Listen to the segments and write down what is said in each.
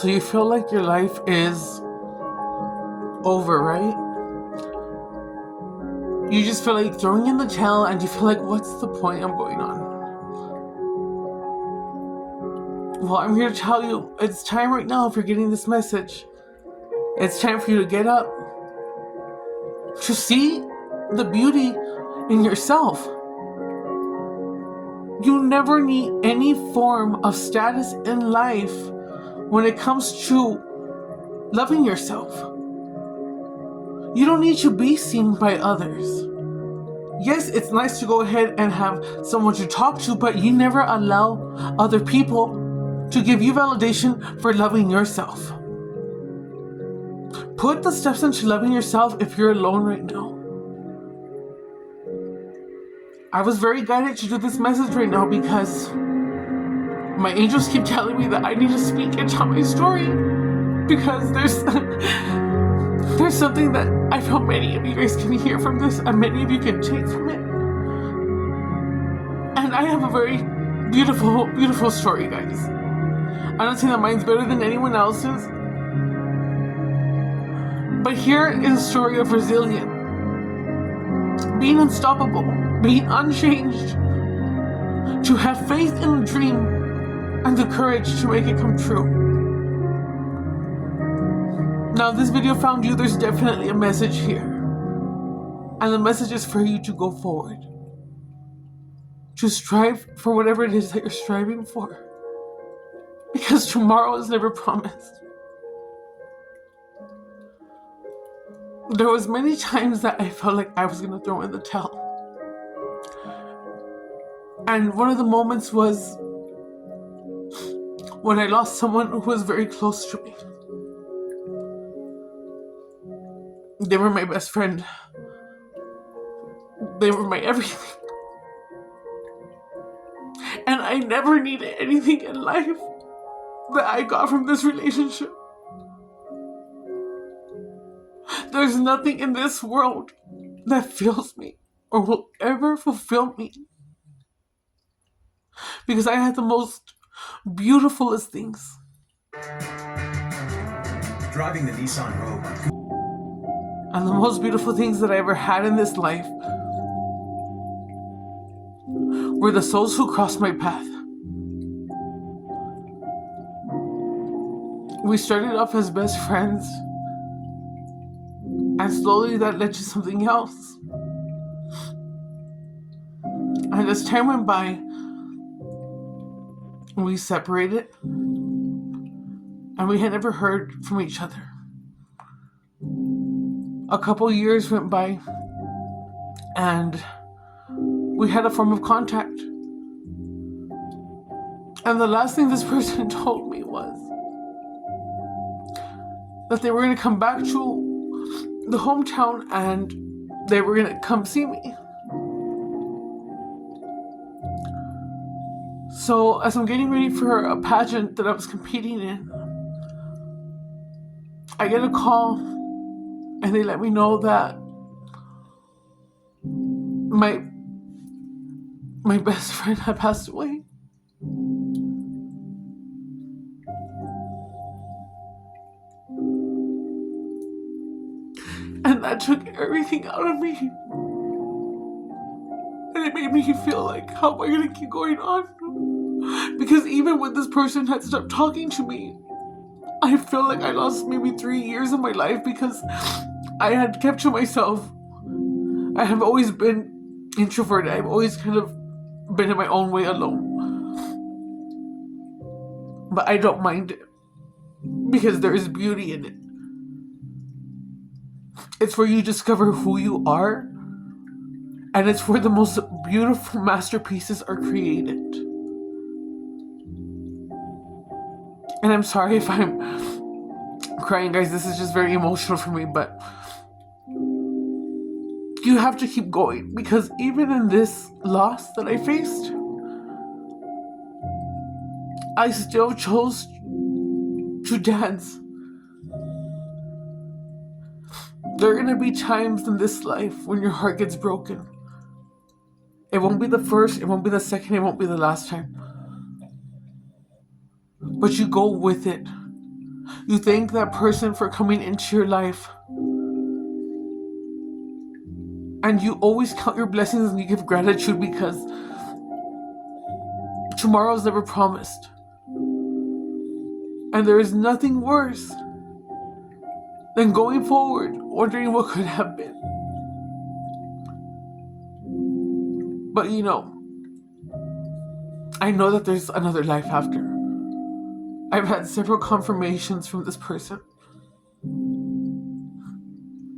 So you feel like your life is over, right? You just feel like throwing in the towel and you feel like, what's the point I'm going on? Well, I'm here to tell you, it's time right now if you're getting this message. It's time for you to get up, to see the beauty in yourself. You never need any form of status in life when it comes to loving yourself. You don't need to be seen by others. Yes, it's nice to go ahead and have someone to talk to, but you never allow other people to give you validation for loving yourself. Put the steps into loving yourself if you're alone right now. I was very guided to do this message right now because my angels keep telling me that I need to speak and tell my story, because there's something that I feel many of you guys can hear from this and many of you can take from it. And I have a very beautiful, beautiful story, guys. I don't say that mine's better than anyone else's, but here is a story of resilience, being unstoppable, being unchanged, to have faith in a dream and the courage to make it come true. Now, if this video found you, there's definitely a message here. And the message is for you to go forward, to strive for whatever it is that you're striving for, because tomorrow is never promised. There was many times that I felt like I was going to throw in the towel. And one of the moments was when I lost someone who was very close to me. They were my best friend. They were my everything. And I never needed anything in life that I got from this relationship. There's nothing in this world that fills me or will ever fulfill me, because I had the most beautifulest things. Driving the Nissan Rogue. And the most beautiful things that I ever had in this life were the souls who crossed my path. We started off as best friends, and slowly that led to something else. And as time went by, we separated, and we had never heard from each other. A couple years went by, and we had a form of contact. And the last thing this person told me was that they were going to come back to the hometown and they were going to come see me. So as I'm getting ready for a pageant that I was competing in, I get a call and they let me know that my best friend had passed away. And that took everything out of me. And it made me feel like, how am I going to keep going on? Because even when this person had stopped talking to me, I feel like I lost maybe 3 years of my life because I had kept to myself. I have always been introverted. I've always kind of been in my own way alone. But I don't mind it, because there is beauty in it. It's where you discover who you are, and it's where the most beautiful masterpieces are created. And I'm sorry if I'm crying, guys. This is just very emotional for me, but you have to keep going, because even in this loss that I faced, I still chose to dance. There are going to be times in this life when your heart gets broken. It won't be the first, it won't be the second, it won't be the last time. But you go with it. You thank that person for coming into your life. And you always count your blessings and you give gratitude because tomorrow is never promised. And there is nothing worse than going forward wondering what could have been. But I know that there's another life after. I've had several confirmations from this person.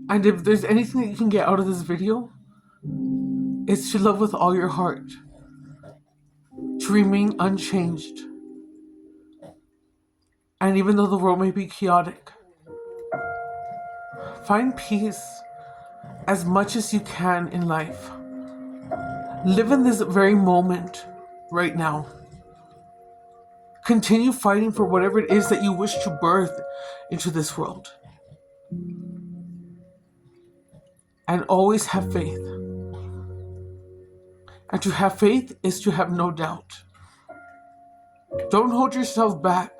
And if there's anything that you can get out of this video, it's to love with all your heart. To remain unchanged. And even though the world may be chaotic, find peace as much as you can in life. Live in this very moment right now. Continue fighting for whatever it is that you wish to birth into this world. And always have faith. And to have faith is to have no doubt. Don't hold yourself back.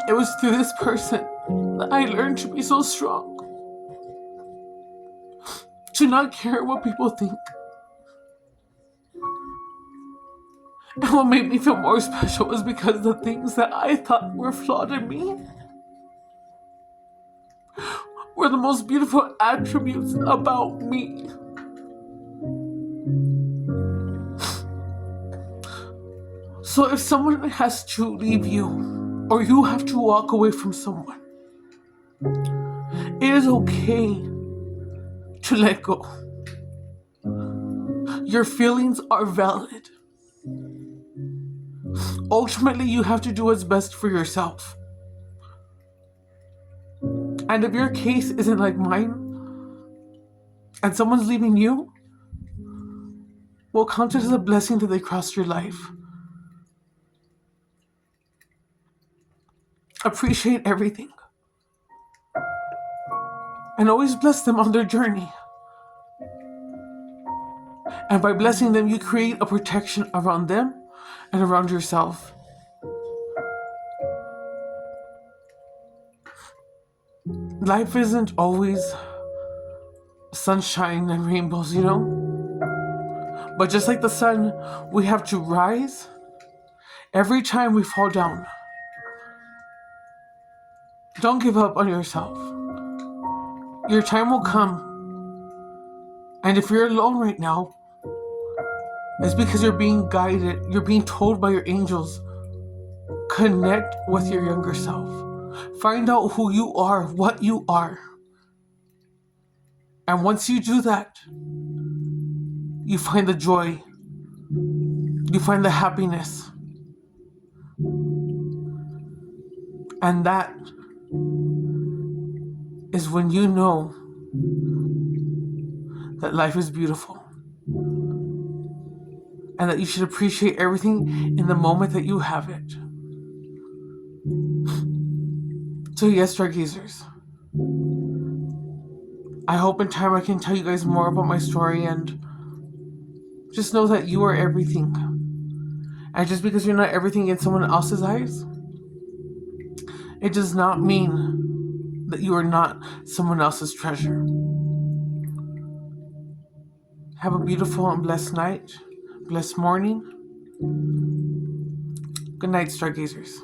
It was through this person that I learned to be so strong. To not care what people think. And what made me feel more special was because the things that I thought were flawed in me were the most beautiful attributes about me. So if someone has to leave you, or you have to walk away from someone, it is okay to let go. Your feelings are valid. Ultimately, you have to do what's best for yourself. And if your case isn't like mine, and someone's leaving you, well, count it as a blessing that they crossed your life. Appreciate everything. And always bless them on their journey. And by blessing them, you create a protection around them and around yourself. Life isn't always sunshine and rainbows, But just like the sun, we have to rise every time we fall down. Don't give up on yourself. Your time will come. And if you're alone right now, it's because you're being guided. You're being told by your angels. Connect with your younger self. Find out who you are, what you are. And once you do that, you find the joy. You find the happiness. And that is when you know that life is beautiful. And that you should appreciate everything in the moment that you have it. So yes, stargazers. I hope in time I can tell you guys more about my story, and just know that you are everything. And just because you're not everything in someone else's eyes, it does not mean that you are not someone else's treasure. Have a beautiful and blessed night, blessed morning. Good night, stargazers.